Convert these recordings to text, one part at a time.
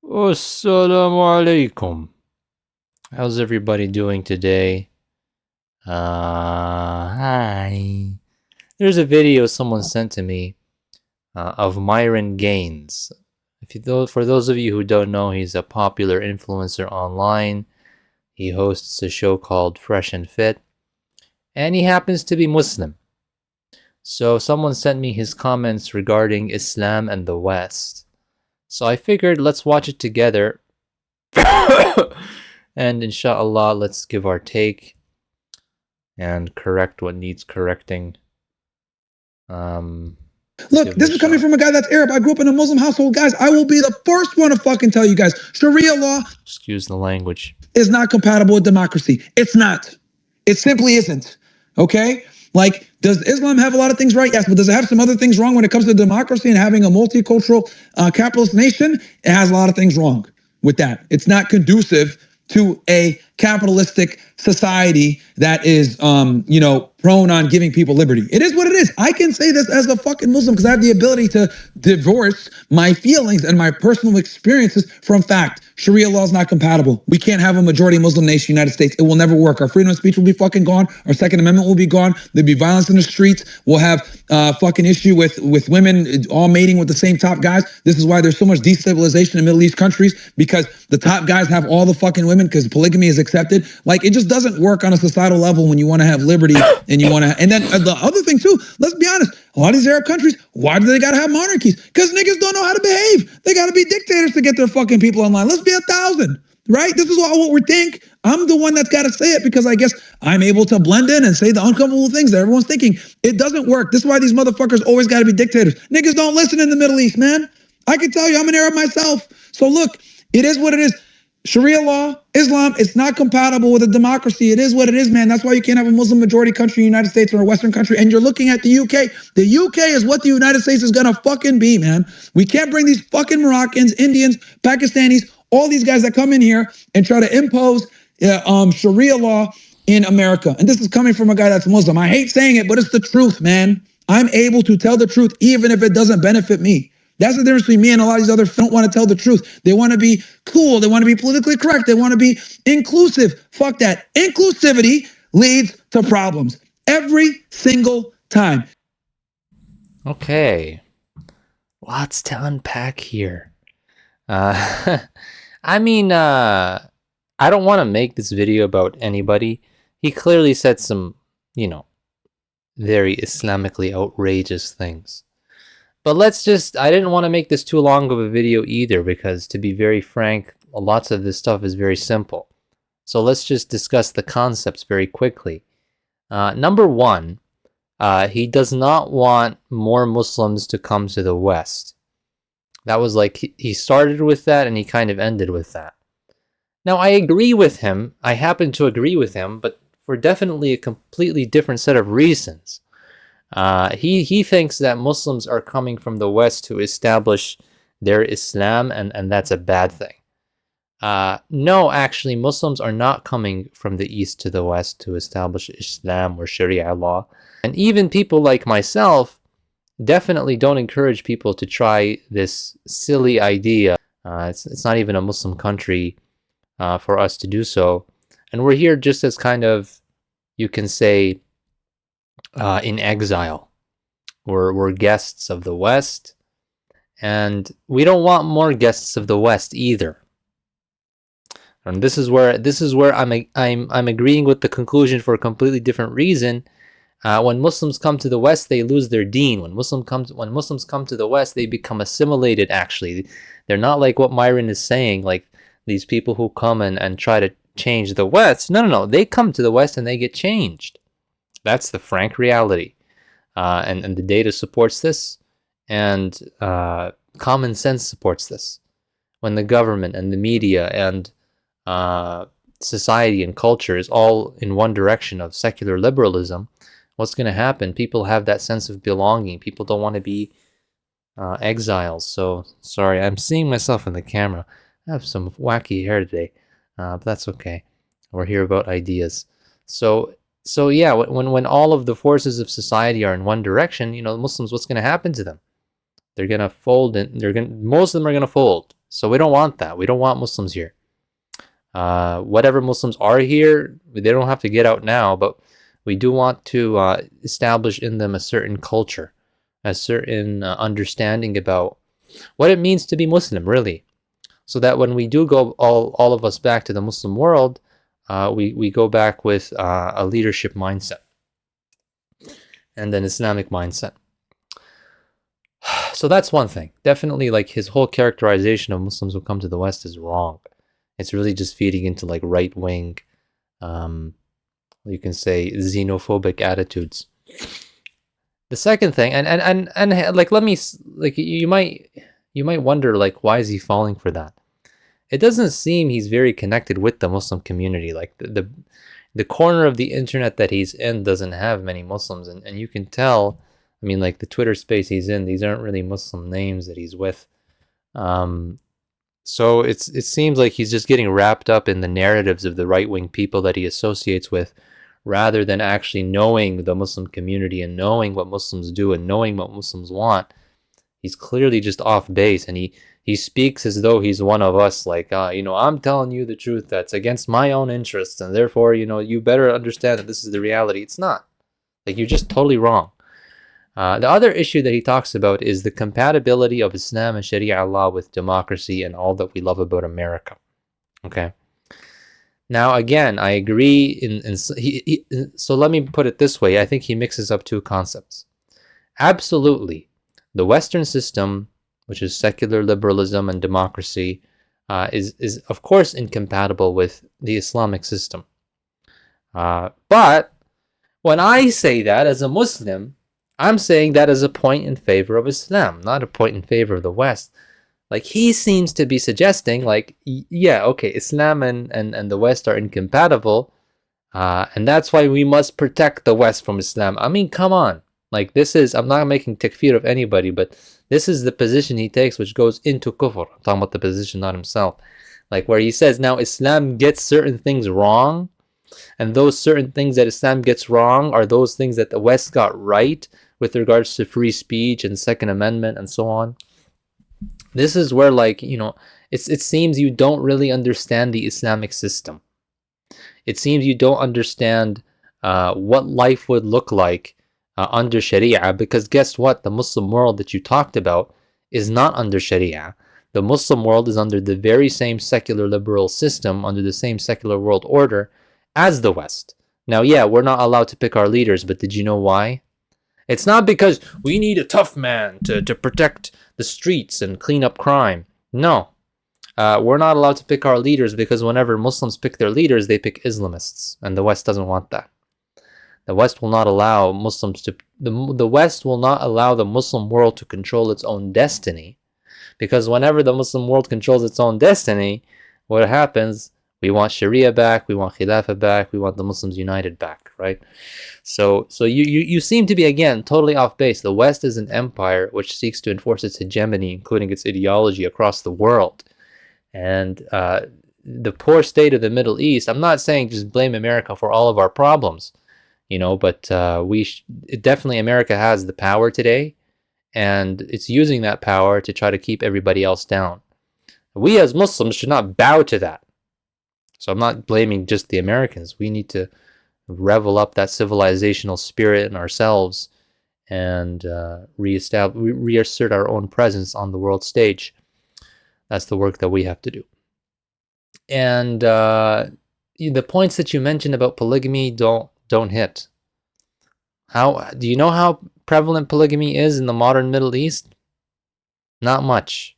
Assalamu alaikum. How's everybody doing today? Hi. There's a video someone sent to me of Myron Gaines. For those of you who don't know, he's a popular influencer online. He hosts a show called Fresh and Fit, and he happens to be Muslim. So someone sent me his comments regarding Islam and the West. So I figured let's watch it together. And inshallah, let's give our take and correct what needs correcting. Look, this is coming from a guy that's Arab. I grew up in a Muslim household. Guys, I will be the first one to fucking tell you guys, Sharia law, excuse the language, is not compatible with democracy. It's not. It simply isn't. Okay? Like, does Islam have a lot of things right? Yes, but does it have some other things wrong when it comes to democracy and having a multicultural capitalist nation? It has a lot of things wrong with that. It's not conducive to a capitalistic society that is, prone on giving people liberty. It is what it is. I can say this as a fucking Muslim because I have the ability to divorce my feelings and my personal experiences from fact. Sharia law is not compatible. We can't have a majority Muslim nation, United States. It will never work. Our freedom of speech will be fucking gone. Our Second Amendment will be gone. There'll be violence in the streets. We'll have fucking issue with women all mating with the same top guys. This is why there's so much destabilization in Middle East countries, because the top guys have all the fucking women because polygamy is accepted. Like, it just doesn't work on a societal level when you want to have liberty and you want to. And then the other thing too, let's be honest, a lot of these Arab countries, why do they got to have monarchies? Because niggas don't know how to behave. They got to be dictators to get their fucking people online. Let's be 1,000, right? This is what we think. I'm the one that's got to say it because I guess I'm able to blend in and say the uncomfortable things that everyone's thinking. It doesn't work. This is why these motherfuckers always got to be dictators. Niggas don't listen in the Middle East, man. I can tell you, I'm an Arab myself. So look, it is what it is. Sharia law, Islam, it's not compatible with a democracy. It is what it is, man. That's why you can't have a Muslim majority country in the United States or a Western country. And you're looking at the UK. The UK is what the United States is gonna fucking be, man. We can't bring these fucking Moroccans, Indians, Pakistanis, all these guys that come in here and try to impose Sharia law in America. And this is coming from a guy that's Muslim. I hate saying it, but it's the truth, man. I'm able to tell the truth even if it doesn't benefit me. That's the difference between me and a lot of these other don't want to tell the truth. They want to be cool. They want to be politically correct. They want to be inclusive. Fuck that. Inclusivity leads to problems every single time. Okay, lots to unpack here. I don't want to make this video about anybody. He clearly said some, very Islamically outrageous things. But I didn't want to make this too long of a video either, because to be very frank, lots of this stuff is very simple. So let's just discuss the concepts very quickly. Number one, he does not want more Muslims to come to the West. That was like, he started with that and he kind of ended with that. Now, I agree with him. I happen to agree with him, but for definitely a completely different set of reasons. He thinks that Muslims are coming from the West to establish their Islam, and that's a bad thing. No, actually, Muslims are not coming from the East to the West to establish Islam or Sharia law. And even people like myself definitely don't encourage people to try this silly idea. It's not even a Muslim country for us to do so. And we're here just as kind of, you can say, in exile. We're guests of the West, and we don't want more guests of the West either. And this is where I'm agreeing with the conclusion for a completely different reason. When Muslims come to the West, they lose their deen. When Muslims come to the West, they become assimilated. Actually, they're not like what Myron is saying, like these people who come and try to change the West. No. They come to the West and they get changed. That's the frank reality, and the data supports this, and common sense supports this. When the government and the media and society and culture is all in one direction of secular liberalism, what's going to happen? People have that sense of belonging. People don't want to be exiles. So, sorry, I'm seeing myself in the camera. I have some wacky hair today, but that's okay. We're here about ideas. So yeah, when all of the forces of society are in one direction, Muslims, what's going to happen to them? They're going to fold, and most of them are going to fold. So we don't want that. We don't want Muslims here. Whatever Muslims are here, they don't have to get out now, but we do want to establish in them a certain culture, a certain understanding about what it means to be Muslim, really. So that when we do go all of us back to the Muslim world, we go back with a leadership mindset and an Islamic mindset. So that's one thing. Definitely, like, his whole characterization of Muslims who come to the West is wrong. It's really just feeding into like right wing, you can say xenophobic attitudes. The second thing, and like, let me, like, you might wonder, like, why is he falling for that? It doesn't seem he's very connected with the Muslim community. Like, the corner of the internet that he's in doesn't have many Muslims, and you can tell. I mean, like, the Twitter space he's in, these aren't really Muslim names that he's with. So it seems like he's just getting wrapped up in the narratives of the right-wing people that he associates with, rather than actually knowing the Muslim community and knowing what Muslims do and knowing what Muslims want. He's clearly just off base, and he speaks as though he's one of us, like, I'm telling you the truth that's against my own interests, and therefore, you better understand that this is the reality. It's not. Like, you're just totally wrong. The other issue that he talks about is the compatibility of Islam and Sharia law with democracy and all that we love about America. Okay. Now, again, I agree. So let me put it this way. I think he mixes up two concepts. Absolutely, the Western system, which is secular liberalism and democracy, is of course incompatible with the Islamic system. But when I say that as a Muslim, I'm saying that as a point in favor of Islam, not a point in favor of the West. Like, he seems to be suggesting, like, yeah, okay, Islam and the West are incompatible, and that's why we must protect the West from Islam. I mean, come on. Like, I'm not making takfir of anybody, but this is the position he takes, which goes into kufr. I'm talking about the position, not himself. Like, where he says, now Islam gets certain things wrong, and those certain things that Islam gets wrong are those things that the West got right, with regards to free speech and Second Amendment and so on. This is where, like, it seems you don't really understand the Islamic system. It seems you don't understand what life would look like under Sharia, because guess what? The Muslim world that you talked about is not under Sharia. The Muslim world is under the very same secular liberal system, under the same secular world order as the West. Now, yeah, we're not allowed to pick our leaders, but did you know why? It's not because we need a tough man to protect the streets and clean up crime. No. We're not allowed to pick our leaders because whenever Muslims pick their leaders, they pick Islamists, and the West doesn't want that. The West will not allow the West will not allow the Muslim world to control its own destiny, because whenever the Muslim world controls its own destiny, what happens? We want Sharia back, we want Khilafah back, we want the Muslims united back, right? So you seem to be, again, totally off base. The West is an empire which seeks to enforce its hegemony, including its ideology, across the world. And the poor state of the Middle East, I'm not saying just blame America for all of our problems, but definitely America has the power today, and it's using that power to try to keep everybody else down. We as Muslims should not bow to that. So I'm not blaming just the Americans. We need to revel up that civilizational spirit in ourselves and reassert our own presence on the world stage. That's the work that we have to do. And the points that you mentioned about polygamy don't hit. Do you know how prevalent polygamy is in the modern Middle East? Not much.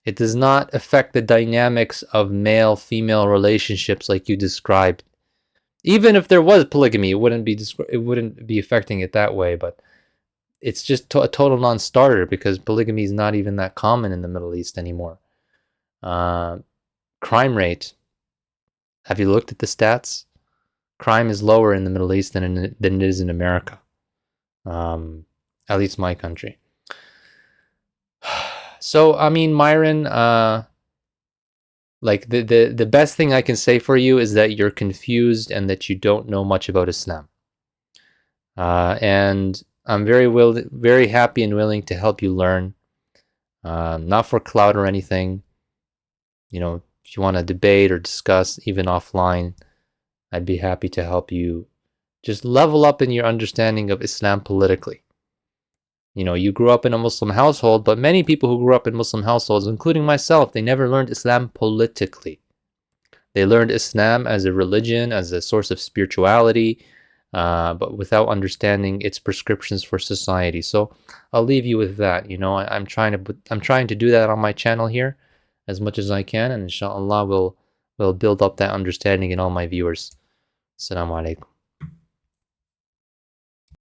It does not affect the dynamics of male-female relationships like you described. Even if there was polygamy, it wouldn't be affecting it that way. But it's just a total non-starter, because polygamy is not even that common in the Middle East anymore. Crime rate. Have you looked at the stats? Crime is lower in the Middle East than it is in America. At least my country. So, I mean, Myron, like, the best thing I can say for you is that you're confused and that you don't know much about Islam. And I'm very happy and willing to help you learn, not for clout or anything. if you want to debate or discuss, even offline, I'd be happy to help you just level up in your understanding of Islam politically. You grew up in a Muslim household, but many people who grew up in Muslim households, including myself, they never learned Islam politically. They learned Islam as a religion, as a source of spirituality, but without understanding its prescriptions for society. So I'll leave you with that. I'm trying to do that on my channel here as much as I can, and inshallah we'll build up that understanding in all my viewers. Assalamu alaikum.